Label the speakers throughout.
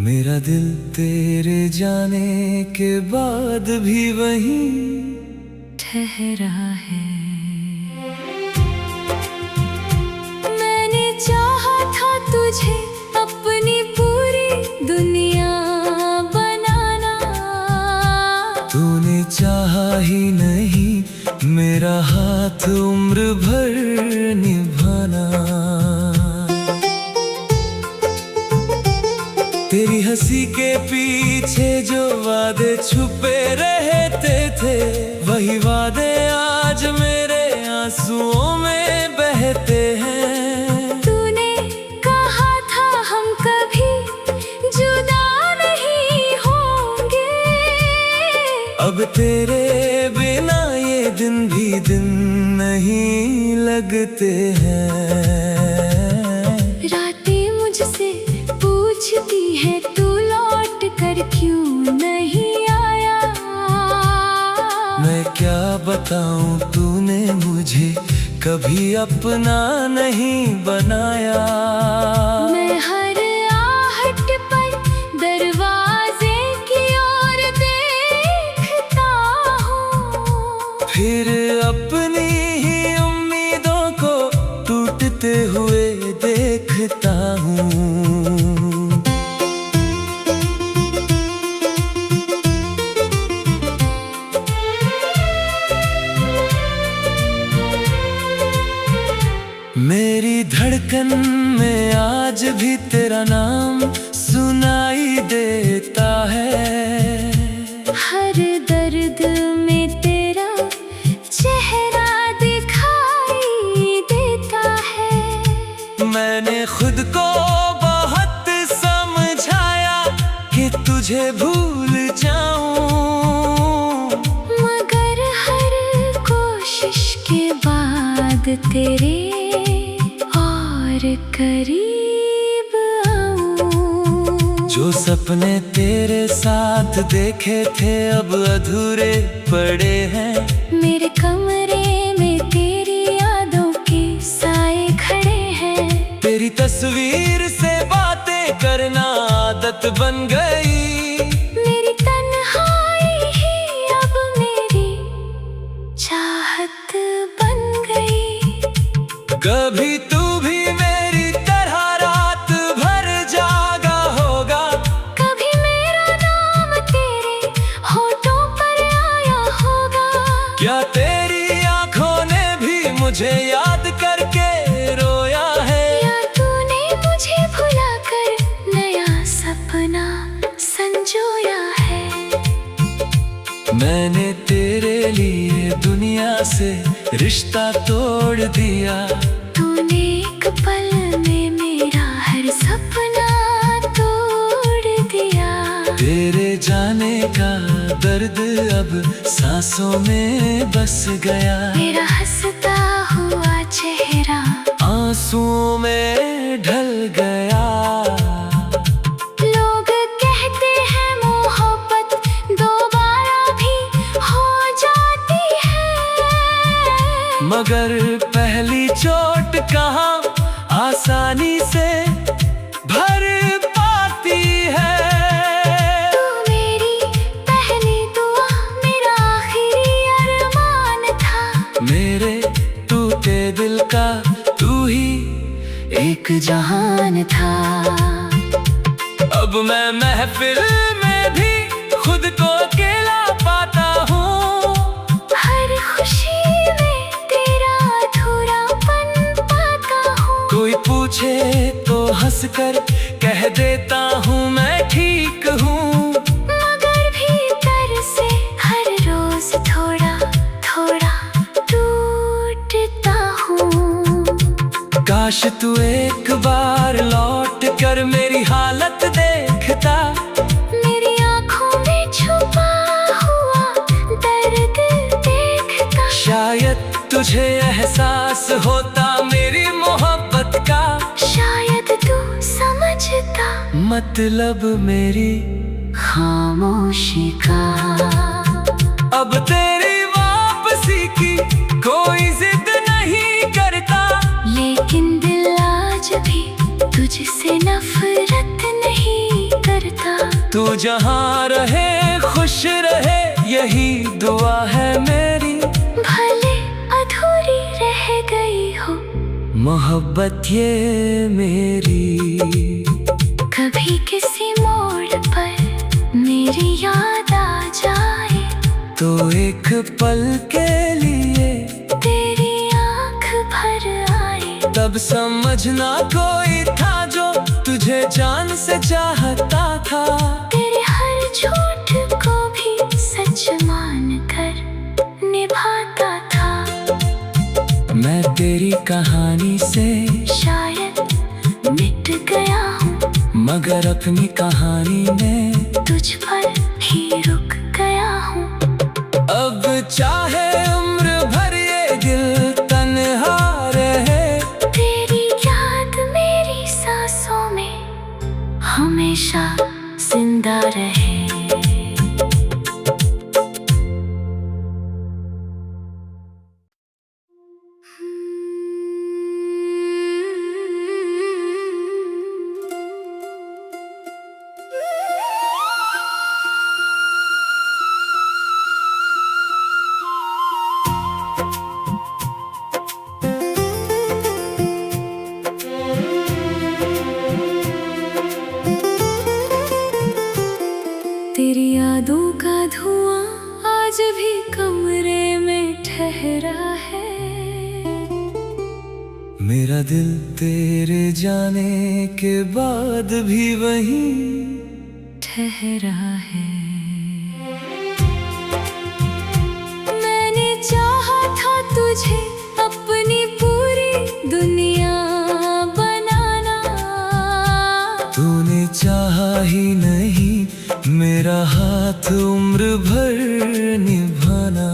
Speaker 1: मेरा दिल तेरे जाने के बाद भी वहीं
Speaker 2: ठहरा है। मैंने चाहा था तुझे अपनी पूरी दुनिया बनाना,
Speaker 1: तूने चाहा ही नहीं मेरा हाथ उम्र भर निभाना। तेरी हंसी के पीछे जो वादे छुपे रहते थे, वही वादे आज मेरे आंसुओं में बहते हैं।
Speaker 2: तूने कहा था हम कभी जुदा नहीं होंगे,
Speaker 1: अब तेरे बिना ये दिन भी दिन नहीं लगते हैं।
Speaker 2: रातें मुझसे पूछती है तू लौट कर क्यों नहीं आया।
Speaker 1: मैं क्या बताऊं तूने मुझे कभी अपना नहीं बनाया।
Speaker 2: मैं हर आहट पर दरवाजे की ओर देखता हूँ,
Speaker 1: फिर अपनी ही उम्मीदों को टूटते हुए देखता हूँ। मेरी धड़कन में आज भी तेरा नाम सुनाई देता है।
Speaker 2: हर दर्द में तेरा चेहरा दिखाई देता है।
Speaker 1: मैंने खुद को बहुत समझाया कि तुझे भूल जाऊं,
Speaker 2: मगर हर कोशिश के बाद तेरे और करीब आऊं।
Speaker 1: जो सपने तेरे साथ देखे थे अब अधूरे पड़े हैं।
Speaker 2: मेरे कमरे में तेरी यादों के साए खड़े हैं।
Speaker 1: तेरी तस्वीर से बातें करना आदत बन गई।
Speaker 2: मेरी तन्हाई ही अब मेरी चाहत बन गई।
Speaker 1: कभी तू भी मेरी तरह रात भर जागा होगा,
Speaker 2: कभी मेरा नाम तेरे होठों पर आया होगा।
Speaker 1: क्या तेरी आंखों ने भी मुझे याद करके रोया है,
Speaker 2: या तूने मुझे भुला कर नया सपना संजोया है।
Speaker 1: मैंने तेरे लिए दुनिया से रिश्ता तोड़ दिया।
Speaker 2: तूने एक पल में मेरा हर सपना तोड़ दिया।
Speaker 1: तेरे जाने का दर्द अब सांसों में बस गया।
Speaker 2: मेरा हंसता हुआ चेहरा
Speaker 1: आंसुओं में ढल गया।
Speaker 2: लोग कहते हैं मोहब्बत दोबारा भी हो जाती है,
Speaker 1: मगर पहली चोट कहाँ आसानी से भर पाती है।
Speaker 2: तू मेरी पहली दुआ मेरा आखिरी अरमान था।
Speaker 1: मेरे टूटे दिल का तू ही एक जहान था। अब मैं महफिल में भी खुद को अकेला पाता हूँ।
Speaker 2: हर खुशी में तेरा अधूरापन पाता हूँ।
Speaker 1: कोई पूछे तो हंसकर कह देता हूँ मैं ठीक हूँ,
Speaker 2: मगर भीतर से हर रोज थोड़ा थोड़ा टूटता हूँ।
Speaker 1: काश तू एक बार लौट कर मेरी हालत देखता।
Speaker 2: मेरी आँखों में छुपा हुआ दर्द देखता।
Speaker 1: शायद तुझे एहसास होता मेरी मोहब्बत का।
Speaker 2: शायद तू समझता
Speaker 1: मतलब मेरी
Speaker 2: खामोशी का।
Speaker 1: अब तेरी वापसी की कोई जिद नहीं करता,
Speaker 2: लेकिन दिल आज भी तुझसे नफरत नहीं करता।
Speaker 1: तू जहाँ रहे खुश रहे, यही दुआ है मेरी।
Speaker 2: भले अधूरी रह गई हो
Speaker 1: मोहब्बत ये मेरी।
Speaker 2: कभी किसी मोड़ पर मेरी याद आ जाए,
Speaker 1: तो एक पल के लिए
Speaker 2: तेरी आँख भर आए।
Speaker 1: तब समझना कोई था जो तुझे जान से चाहता था।
Speaker 2: तेरे हर झूठ को भी सच मान कर निभाता था।
Speaker 1: मैं तेरी कहानी से
Speaker 2: शायद मिट गया हूँ,
Speaker 1: मगर अपनी कहानी में
Speaker 2: तुझ पर ही रुक गया हूँ।
Speaker 1: अब चाहे उम्र भर ये दिल तन्हा रहे,
Speaker 2: तेरी याद मेरी सांसों में हमेशा जिंदा रहे। तेरी यादों का धुआं आज भी कमरे में ठहरा है।
Speaker 1: मेरा दिल तेरे जाने के बाद भी वहीं
Speaker 2: ठहरा है। मैंने चाहा था तुझे अपनी पूरी दुनिया बनाना,
Speaker 1: तूने चाहा ही नहीं मेरा हाथ उम्र भर निभाना।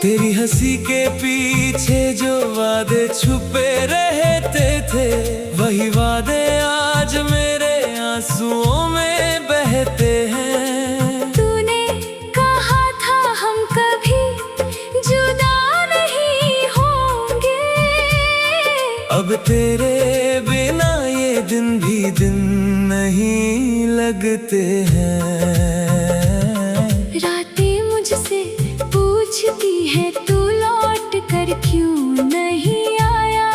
Speaker 1: तेरी हंसी के पीछे जो वादे छुपे रहते थे, वही वादे आज मेरे आंसुओं में बहते हैं।
Speaker 2: तूने कहा था हम कभी जुदा नहीं होंगे,
Speaker 1: अब तेरे बिना ये दिन भी दिन नहीं लगते हैं।
Speaker 2: रातें मुझसे पूछती है तू लौट कर क्यों नहीं आया।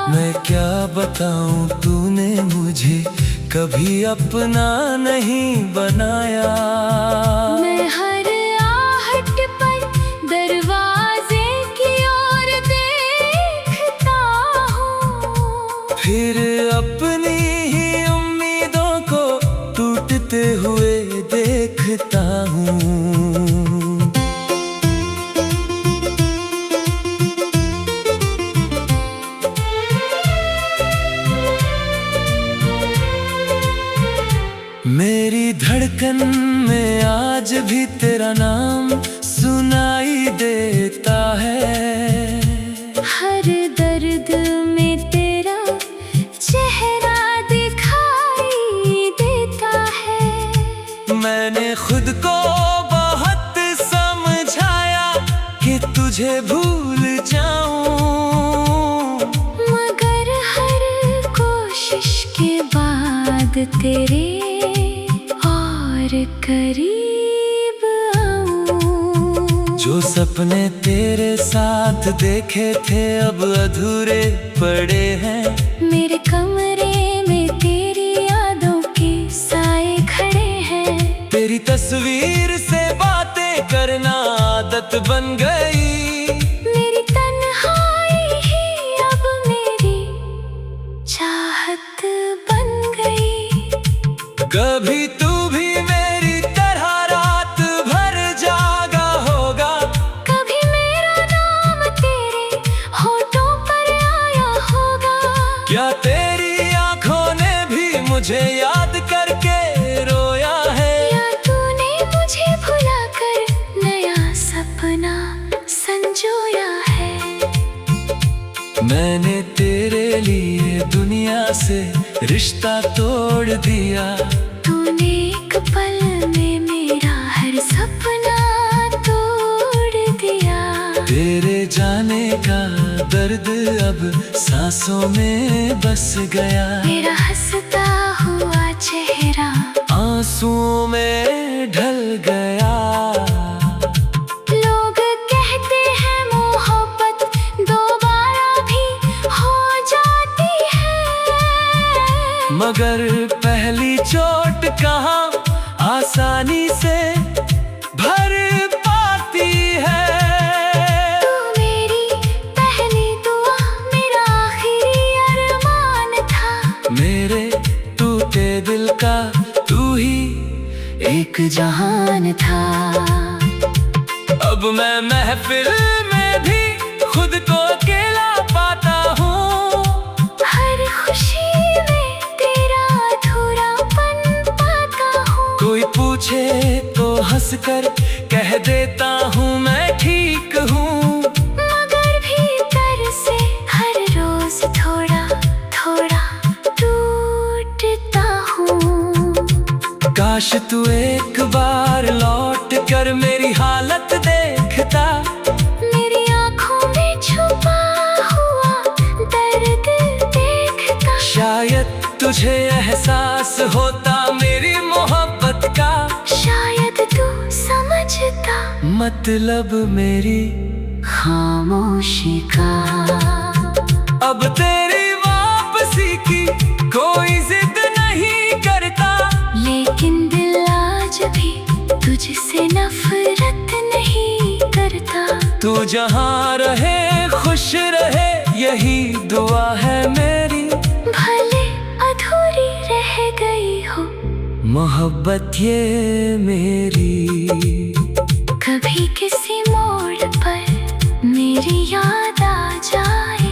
Speaker 1: मैं क्या बताऊं, तूने मुझे कभी अपना नहीं बनाया।
Speaker 2: मैं हर आहट पर दरवाजे की ओर देखता हूँ,
Speaker 1: फिर अपनी ही उम्मीदों को टूटते हुए देखता हूँ। मेरी धड़कन में आज भी तेरा नाम सुनाई देता है।
Speaker 2: हर दर्द में तेरा चेहरा दिखाई देता है।
Speaker 1: मैंने खुद को बहुत समझाया कि तुझे भूल जाऊं,
Speaker 2: मगर हर कोशिश के बाद तेरे और करीब आऊं।
Speaker 1: जो सपने तेरे साथ देखे थे अब अधूरे पड़े हैं।
Speaker 2: मेरे कमरे में तेरी यादों के साए खड़े हैं।
Speaker 1: तेरी तस्वीर से बातें करना आदत बन गई।
Speaker 2: मेरी तन्हाई ही अब मेरी चाहत बन गई।
Speaker 1: कभी तू भी मेरी तरह रात भर जागा होगा,
Speaker 2: कभी मेरा नाम तेरे होठों पर आया होगा।
Speaker 1: क्या तेरी आंखों ने भी मुझे याद करके रोया है,
Speaker 2: या तूने मुझे भुला कर नया सपना संजोया है।
Speaker 1: मैंने तेरे लिए दुनिया से रिश्ता तोड़ दिया।
Speaker 2: तूने एक पल में मेरा हर सपना तोड़ दिया।
Speaker 1: तेरे जाने का दर्द अब सांसों में बस गया।
Speaker 2: मेरा हंसता हुआ चेहरा
Speaker 1: आंसुओं में ढल गया।
Speaker 2: लोग कहते हैं मोहब्बत दोबारा भी हो जाती है,
Speaker 1: मगर पहली चोट कहाँ आसानी से भर पाती है।
Speaker 2: तू मेरी पहली दुआ, मेरा आखिरी अरमान था।
Speaker 1: मेरे टूटे दिल का तू ही एक जहान था। अब मैं महफिल में भी खुद को अकेला पाता हूँ।
Speaker 2: हर खुशी में तेरा अधूरापन पाता हूँ।
Speaker 1: कोई पूछे तो हंसकर कह देता हूँ मैं ठीक हूँ,
Speaker 2: मगर भीतर से हर रोज थोड़ा थोड़ा टूटता हूँ।
Speaker 1: काश तू एक बार लौट कर मेरी हालत देखता।
Speaker 2: मेरी आँखों में छुपा हुआ दर्द देखता।
Speaker 1: शायद तुझे एहसास होता मेरी मोहब्बत का।
Speaker 2: शायद तू समझता
Speaker 1: मतलब मेरी
Speaker 2: खामोशी का।
Speaker 1: अब तेरी वापसी की कोई जिद नहीं करता,
Speaker 2: लेकिन दिल आज भी तुझसे नफरत नहीं करता।
Speaker 1: तू जहाँ रहे खुश रहे यही दुआ है मेरी।
Speaker 2: भले अधूरी रह गई हो
Speaker 1: मोहब्बत ये मेरी।
Speaker 2: कभी किसी मोड़ पर मेरी याद आ जाए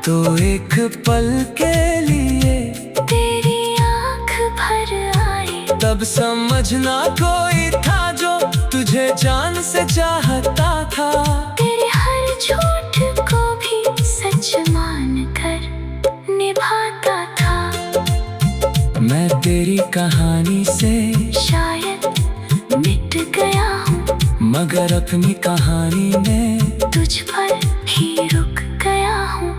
Speaker 1: तो एक पल के लिए
Speaker 2: तेरी आँख भर आए।
Speaker 1: तब समझना कोई था जो तुझे जान से चाहता था।
Speaker 2: तेरे हर झूठ को भी सच मान कर निभाता था।
Speaker 1: मैं तेरी कहानी से
Speaker 2: शायद मिट गया हूँ,
Speaker 1: मगर अपनी कहानी में
Speaker 2: तुझ पर ही रुक गया हूँ।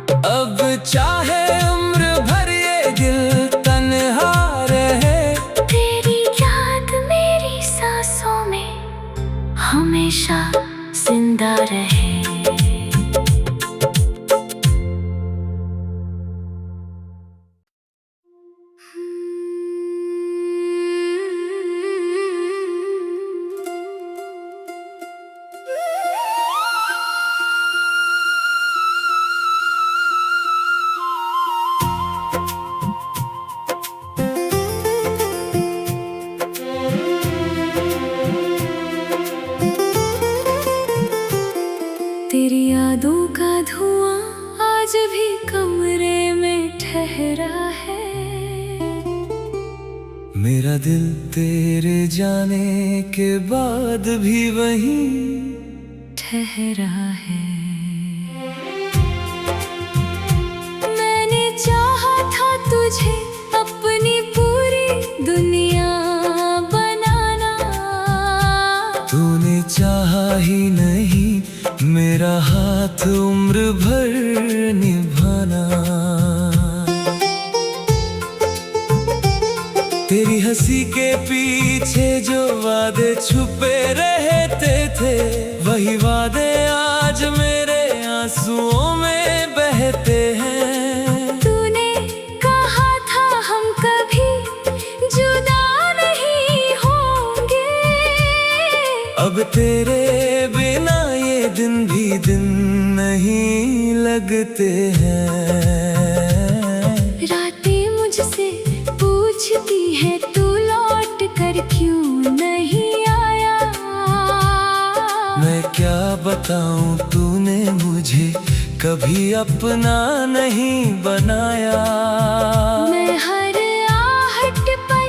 Speaker 1: अब चाहे उम्र भर ये दिल तन्हा रहे,
Speaker 2: तेरी याद मेरी सांसों में हमेशा जिंदा रहे। तेरी यादों का धुआं आज भी कमरे में ठहरा है।
Speaker 1: मेरा दिल तेरे जाने के बाद भी वहीं
Speaker 2: ठहरा है। मैंने चाहा था तुझे अपनी पूरी दुनिया बनाना।
Speaker 1: तूने चाहा ही नहीं मेरा हाथ उम्र भर निभाना। तेरी हंसी के पीछे जो वादे छुपे रहते थे, वही वादे आज मेरे आंसुओं में बहते हैं।
Speaker 2: तूने कहा था हम कभी जुदा नहीं होंगे।
Speaker 1: अब तेरे बिना ये दिन भी दिन नहीं लगते हैं।
Speaker 2: रातें मुझसे पूछती है तू लौट कर क्यों नहीं आया।
Speaker 1: मैं क्या बताऊं तूने मुझे कभी अपना नहीं बनाया।
Speaker 2: मैं हर आहट पर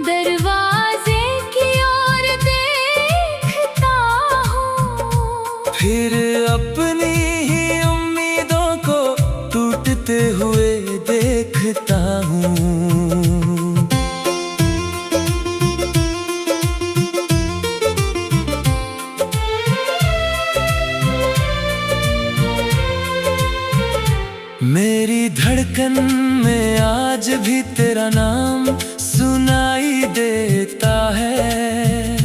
Speaker 2: दरवाजे की ओर देखता हूँ।
Speaker 1: फिर अपनी ही उम्मीदों को टूटते हुए देखता हूँ। मेरी धड़कन में आज भी तेरा नाम सुनाई देता है।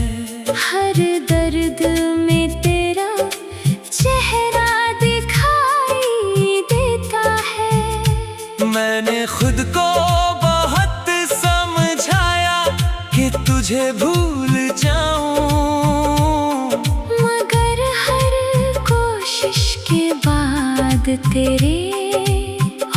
Speaker 2: हर दर्द में तेरा चेहरा दिखाई देता है।
Speaker 1: मैंने खुद को बहुत समझाया कि तुझे भूल जाऊं,
Speaker 2: मगर हर कोशिश के बाद तेरे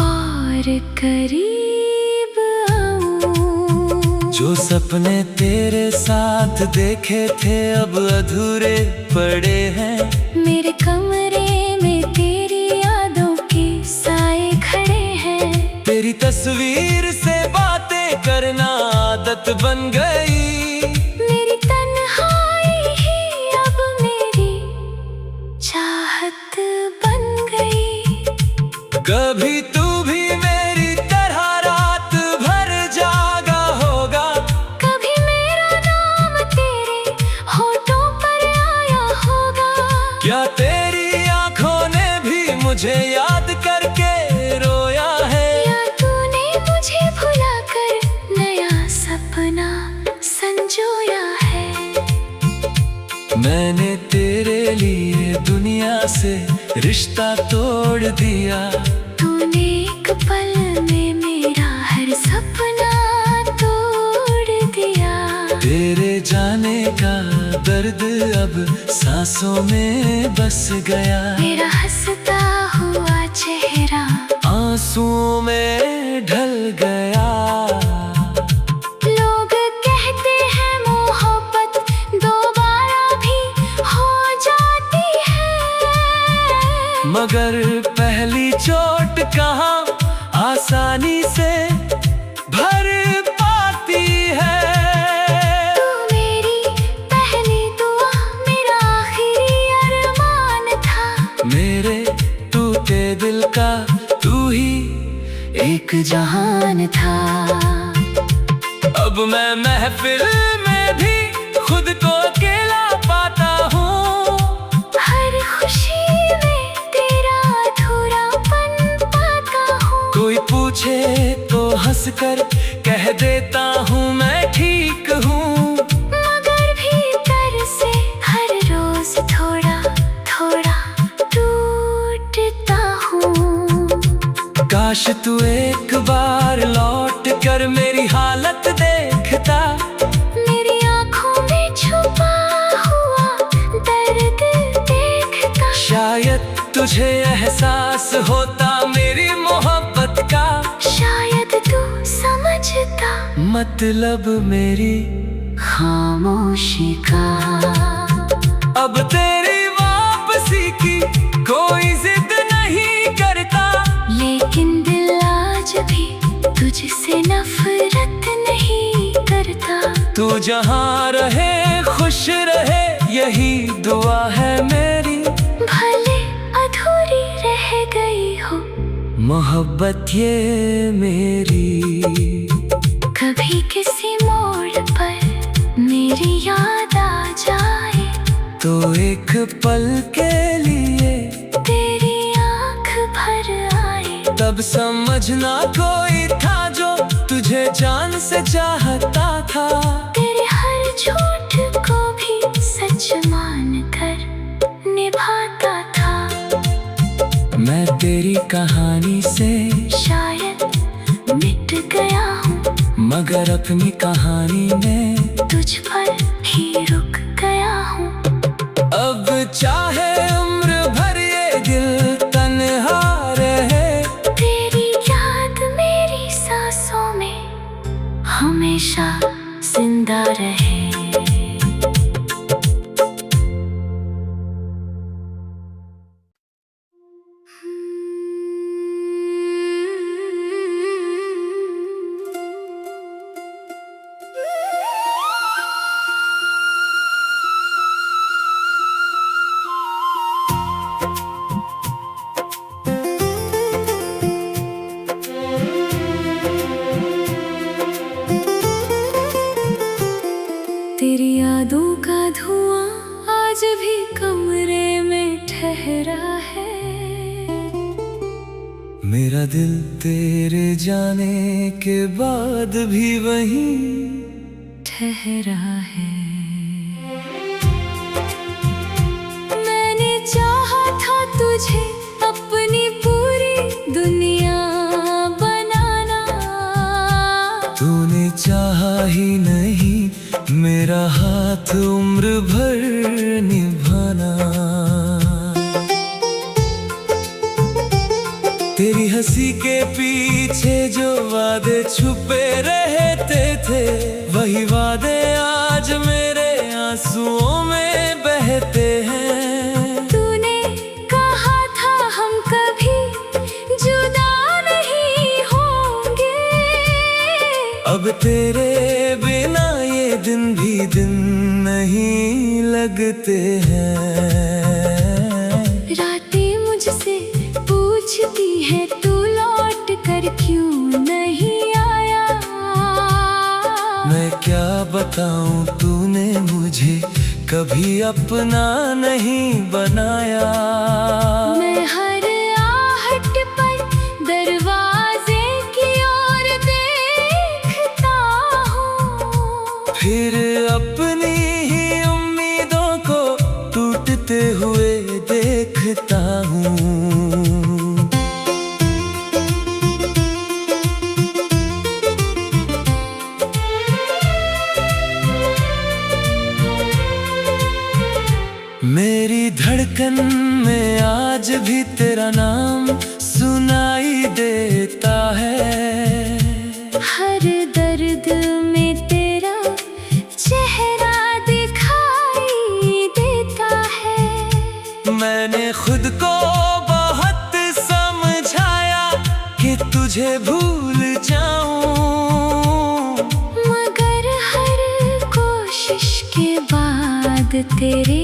Speaker 2: और करीब आऊं।
Speaker 1: जो सपने तेरे साथ देखे थे अब अधूरे पड़े हैं।
Speaker 2: मेरे कमरे में तेरी यादों के साए खड़े हैं।
Speaker 1: तेरी तस्वीर से बातें करना आदत बन गई।
Speaker 2: मेरी तन्हाई ही अब मेरी चाहत बन गई।
Speaker 1: कभी तू भी मेरी तरह रात भर जागा होगा।
Speaker 2: कभी मेरा नाम तेरे होठों पर आया होगा।
Speaker 1: क्या तेरी आंखों ने भी मुझे याद करके रोया है?
Speaker 2: या तूने मुझे भुलाकर नया सपना संजोया है।
Speaker 1: मैंने तेरे लिए दुनिया से रिश्ता तोड़ दिया।
Speaker 2: तूने एक पल में मेरा हर सपना तोड़ दिया।
Speaker 1: तेरे जाने का दर्द अब सांसों में बस गया।
Speaker 2: मेरा हंसता हुआ चेहरा
Speaker 1: आंसुओं में ढल गया।
Speaker 2: लोग कहते हैं मोहब्बत दोबारा भी हो जाती है,
Speaker 1: मगर पहली चोट कहाँ आसानी से भर पाती है।
Speaker 2: तू मेरी पहली दुआ मेरा आखिरी अरमान था।
Speaker 1: मेरे टूटे दिल का तू ही एक
Speaker 2: जहान था।
Speaker 1: अब मैं महफिल में भी खुद को अकेला पाता हूँ।
Speaker 2: हर खुशी में तेरा अधूरापन पाता हूँ।
Speaker 1: कोई पूछे तो हंसकर कह देता हूँ मैं ठीक हूँ।
Speaker 2: मगर भीतर से हर रोज थोड़ा थोड़ा टूटता हूँ।
Speaker 1: काश तू एक बार लौट कर मेरी हालत देखता।
Speaker 2: मेरी आँखों में छुपा हुआ दर्द देखता।
Speaker 1: शायद तुझे एहसास होता मेरी मोहब्बत का।
Speaker 2: शायद तू समझता
Speaker 1: मतलब मेरी
Speaker 2: खामोशी का।
Speaker 1: अब तेरी वापसी की कोई जिद नहीं करता।
Speaker 2: लेकिन दिल आज भी तुझसे नफरत नहीं करता।
Speaker 1: तू जहाँ रहे खुश रहे यही दुआ है मेरी।
Speaker 2: भले अधूरी रह गई हो
Speaker 1: मोहब्बत ये मेरी।
Speaker 2: कभी किसी मोड़ पर मेरी याद आ जाए
Speaker 1: तो एक पल के लिए
Speaker 2: तेरी आँख भर आए।
Speaker 1: तब समझना कोई था जो तुझे जान से चाहता था।
Speaker 2: तेरे हर झूठ को भी सच मान कर निभाता था।
Speaker 1: मैं तेरी कहानी से
Speaker 2: शायद मिट गया हूँ,
Speaker 1: मगर अपनी कहानी में
Speaker 2: तुझ पर ही रुक गया हूँ।
Speaker 1: अब चाहे उम्र भर ये दिल तन्हा रहे।
Speaker 2: तेरी याद मेरी सांसों में हमेशा जिंदा रहे।
Speaker 1: मेरा दिल तेरे जाने के बाद भी वहीं
Speaker 2: ठहरा है। मैंने चाहा था तुझे अपनी पूरी दुनिया बनाना,
Speaker 1: तूने चाहा ही नहीं मेरा हाथ उम्र भर निभाना। तेरी हंसी के पीछे जो वादे छुपे रहते थे, वही वादे आज मेरे आंसुओं में बहते हैं।
Speaker 2: तूने कहा था हम कभी जुदा नहीं होंगे,
Speaker 1: अब तेरे बिना ये दिन भी दिन नहीं लगते हैं।
Speaker 2: रातें मुझसे पूछती है तू लौट कर क्यों नहीं आया।
Speaker 1: मैं क्या बताऊं तूने मुझे कभी अपना नहीं बनाया।
Speaker 2: मैं हर आहट पर दरवाजे की ओर देखता हूँ,
Speaker 1: फिर अपनी ही उम्मीदों को टूटते हुए देखता हूँ। मेरी धड़कन में आज भी तेरा नाम सुनाई देता है।
Speaker 2: हर दर्द में तेरा चेहरा दिखाई देता है।
Speaker 1: मैंने खुद को बहुत समझाया कि तुझे भूल जाऊं,
Speaker 2: मगर हर कोशिश के बाद तेरे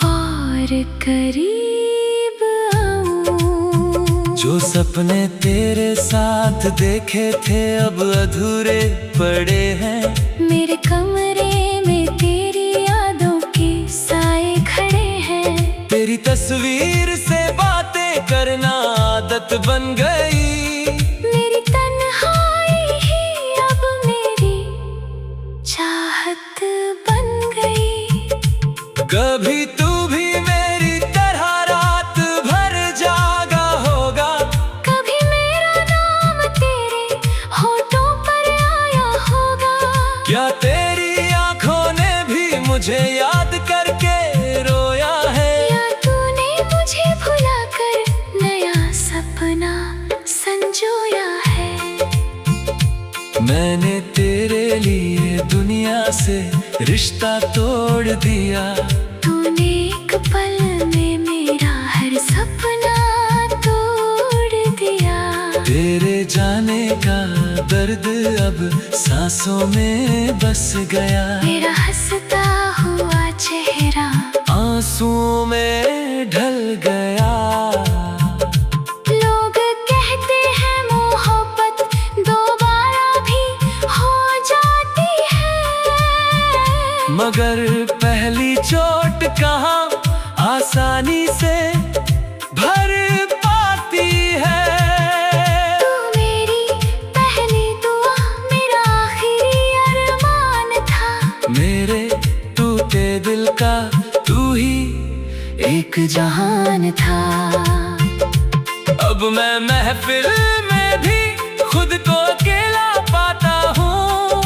Speaker 2: और करीब आऊं।
Speaker 1: जो सपने तेरे साथ देखे थे अब अधूरे पड़े हैं।
Speaker 2: मेरे कमरे में तेरी यादों के साए खड़े हैं।
Speaker 1: तेरी तस्वीर से बातें करना आदत बन गई।
Speaker 2: मेरी तन्हाई ही अब मेरी चाहत बन गई।
Speaker 1: कभी तू भी मेरी तरह रात भर जागा होगा,
Speaker 2: कभी मेरा नाम तेरे होठों पर आया होगा।
Speaker 1: क्या तेरी आंखों ने भी मुझे याद करके रोया है।
Speaker 2: या तूने मुझे भुला कर नया सपना संजोया है।
Speaker 1: मैंने तेरे लिए दुनिया से रिश्ता तोड़ दिया।
Speaker 2: तूने एक पल में मेरा हर सपना तोड़ दिया।
Speaker 1: तेरे जाने का दर्द अब सांसों में बस गया।
Speaker 2: मेरा हंसता हुआ चेहरा
Speaker 1: आंसुओं में ढल गया।
Speaker 2: लोग कहते हैं मोहब्बत दोबारा भी हो जाती है,
Speaker 1: मगर पहली चोट कहाँ आसानी से भर पाती है।
Speaker 2: तू मेरी पहली दुआ मेरा आखिरी अरमान था।
Speaker 1: मेरे टूटे दिल का तू ही एक जहान था। अब मैं महफिल में भी खुद को अकेला पाता हूँ।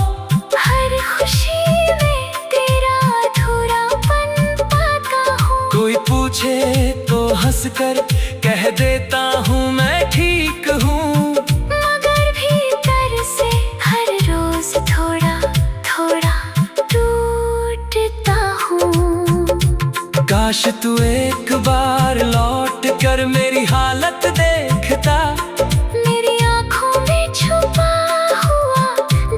Speaker 2: हर खुशी में तेरा अधूरापन पाता हूँ।
Speaker 1: कोई पूछे तो हंसकर कह देता हूँ मैं ठीक हूँ,
Speaker 2: मगर भीतर से हर रोज थोड़ा थोड़ा टूटता हूँ।
Speaker 1: काश तू एक बार लौट कर मेरी हालत देखता।
Speaker 2: मेरी आँखों में छुपा हुआ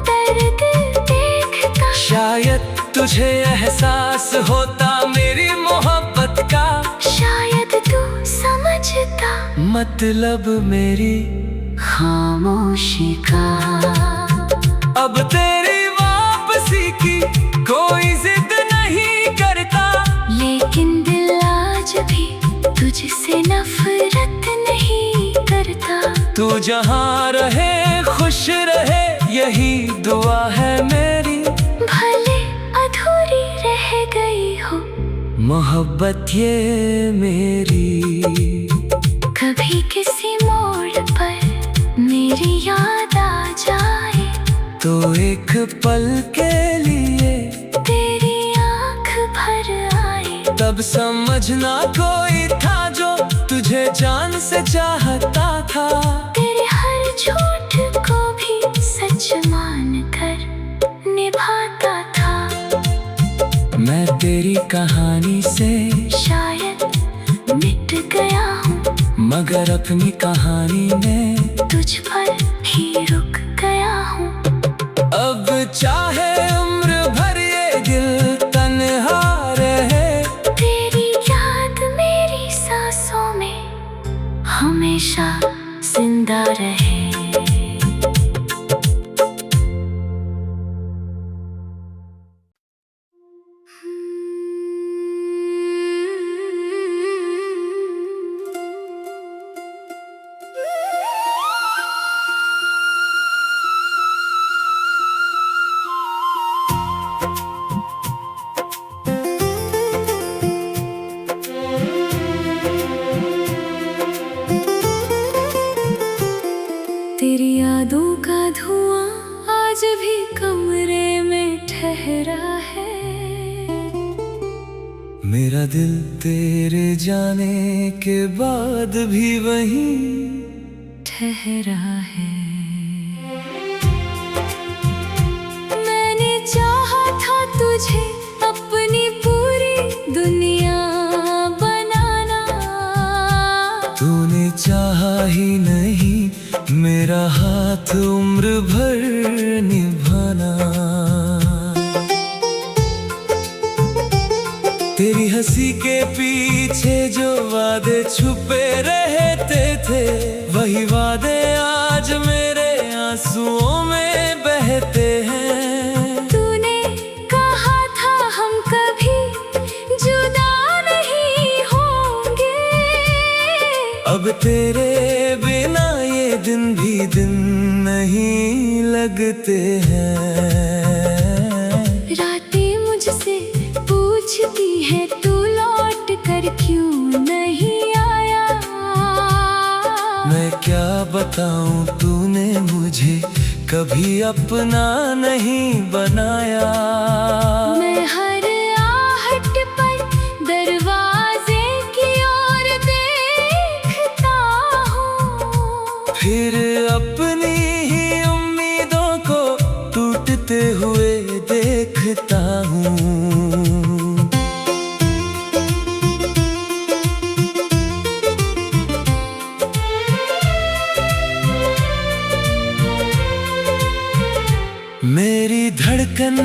Speaker 2: दर्द देखता।
Speaker 1: शायद तुझे एहसास होता मेरी मोहब्बत का।
Speaker 2: शायद तू समझता
Speaker 1: मतलब मेरी
Speaker 2: खामोशी का।
Speaker 1: अब तेरी वापसी की कोई जिद नहीं करता,
Speaker 2: लेकिन दिल आज भी तुझसे नफरत नहीं करता।
Speaker 1: तू जहाँ रहे खुश रहे, यही दुआ है मेरी।
Speaker 2: भले अधूरी रह गई हो
Speaker 1: मोहब्बत ये मेरी।
Speaker 2: कभी किसी मोड़ पर मेरी याद आ जाए
Speaker 1: तो एक पल के लिए
Speaker 2: तेरी आँख भर आए।
Speaker 1: तब समझना कोई था जो तुझे जान से चाहता था।
Speaker 2: तेरे हर झूठ को भी सच मान कर निभाता था।
Speaker 1: मैं तेरी कहानी से
Speaker 2: शायद मिट गया हूँ,
Speaker 1: मगर अपनी कहानी में
Speaker 2: तुझ पर ही रुक गया हूँ।
Speaker 1: अब चाहे उम्र भर ये दिल तन्हा रहे,
Speaker 2: तेरी याद मेरी सांसों में हमेशा जिंदा रहे। तेरी यादों का धुआं आज भी कमरे में ठहरा है।
Speaker 1: मेरा दिल तेरे जाने के बाद भी वहीं
Speaker 2: ठहरा है। मैंने चाहा था तुझे अपनी पूरी दुनिया बनाना,
Speaker 1: तूने चाहा ही नहीं मेरा हाथ उम्र भर निभाना। तेरी हंसी के पीछे जो वादे छुपे रहते थे, वही वादे आज मेरे आंसुओं में बहते हैं।
Speaker 2: तूने कहा था हम कभी जुदा नहीं होंगे,
Speaker 1: अब तेरे बिना ये दिन भी दिन नहीं लगते हैं।
Speaker 2: रातें मुझसे पूछती है तू लौट कर क्यों नहीं आया।
Speaker 1: मैं क्या बताऊं तूने मुझे कभी अपना नहीं बनाया।
Speaker 2: मैं हर आहट पर दरवाजे की ओर देखता हूँ,
Speaker 1: फिर अपनी ही उम्मीदों को टूटते हुए देखता हूँ। मेरी धड़कन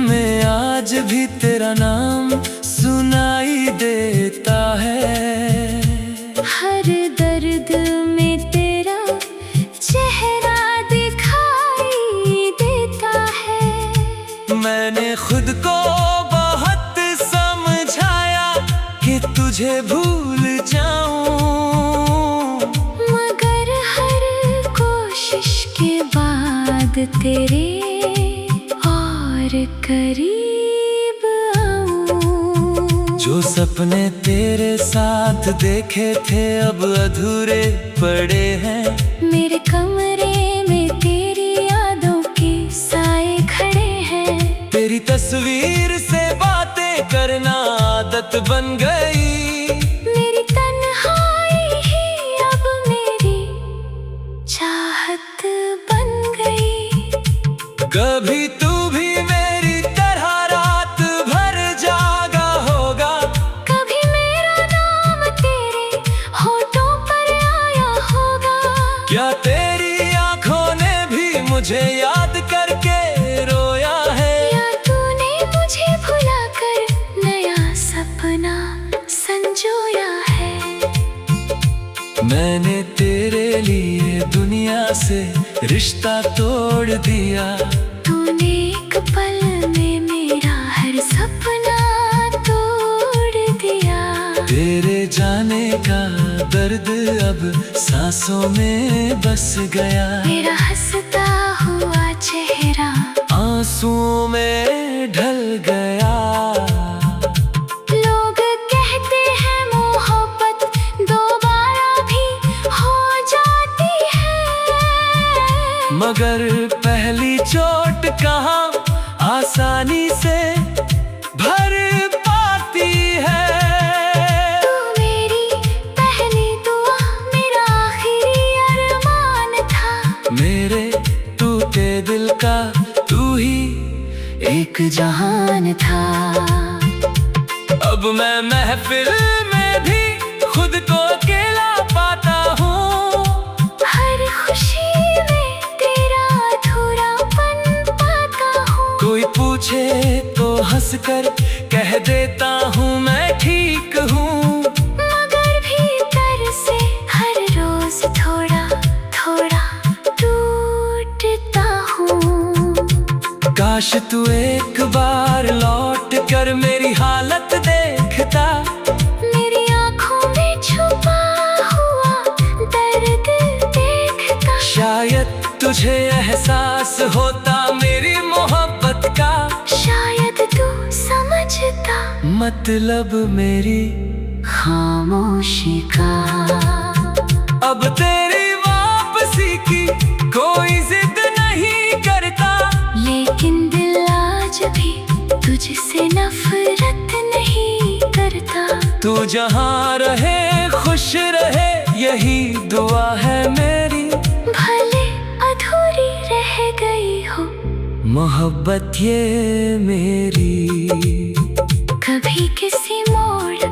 Speaker 1: में आज भी तेरा नाम सुनाई देता है।
Speaker 2: हर दर्द में तेरा चेहरा दिखाई देता है।
Speaker 1: मैंने खुद को बहुत समझाया कि तुझे भूल जाऊं,
Speaker 2: मगर हर कोशिश के बाद तेरे और करीब आऊं।
Speaker 1: जो सपने तेरे साथ देखे थे अब अधूरे पड़े हैं।
Speaker 2: मेरे कमरे में तेरी यादों के साए खड़े हैं।
Speaker 1: तेरी तस्वीर से बातें करना आदत बन गई।
Speaker 2: मेरी तन्हाई ही अब मेरी चाहत बन गई।
Speaker 1: कभी तू भी मेरी तरह रात भर जागा होगा,
Speaker 2: कभी मेरा नाम तेरे होठों पर आया होगा।
Speaker 1: क्या तेरी आंखों ने भी मुझे याद करके रोया है,
Speaker 2: या तूने मुझे भुला कर नया सपना संजोया है।
Speaker 1: मैंने तेरे लिए दुनिया से रिश्ता तोड़ दिया।
Speaker 2: तूने एक पल में मेरा हर सपना तोड़ दिया।
Speaker 1: तेरे जाने का दर्द अब सांसों में बस गया।
Speaker 2: मेरा हंसता हुआ चेहरा
Speaker 1: आंसुओं में ढल गया।
Speaker 2: लोग कहते हैं मोहब्बत दोबारा भी हो जाती है,
Speaker 1: मगर पहली चोट कहाँ आसानी से भर पाती है।
Speaker 2: तू मेरी पहली दुआ, मेरा आखिरी अरमान था।
Speaker 1: मेरे टूटे दिल का तू ही एक जहान था। अब मैं महफिल में भी खुद को अकेला पाता हूँ।
Speaker 2: हर खुशी में तेरा अधूरापन पाता हूँ।
Speaker 1: कोई पूछे तो हंसकर कह देता हूँ मैं ठीक हूँ।
Speaker 2: मगर भीतर से हर रोज थोड़ा थोड़ा टूटता हूँ।
Speaker 1: काश तू एक बार लौट कर मेरी हालत देखता।
Speaker 2: मेरी आँखों में छुपा हुआ दर्द देखता।
Speaker 1: शायद तुझे एहसास होता मेरी मोहब्बत का।
Speaker 2: शायद तू समझता
Speaker 1: मतलब मेरी खामोशी का। अब तेरी वापसी की कोई जिद नहीं करता,
Speaker 2: लेकिन दिल आज भी तुझसे नफरत नहीं करता।
Speaker 1: तू जहाँ रहे खुश रहे यही दुआ है मेरी।
Speaker 2: भले अधूरी रह गई हो
Speaker 1: मोहब्बत ये मेरी।
Speaker 2: कभी किसी मोड़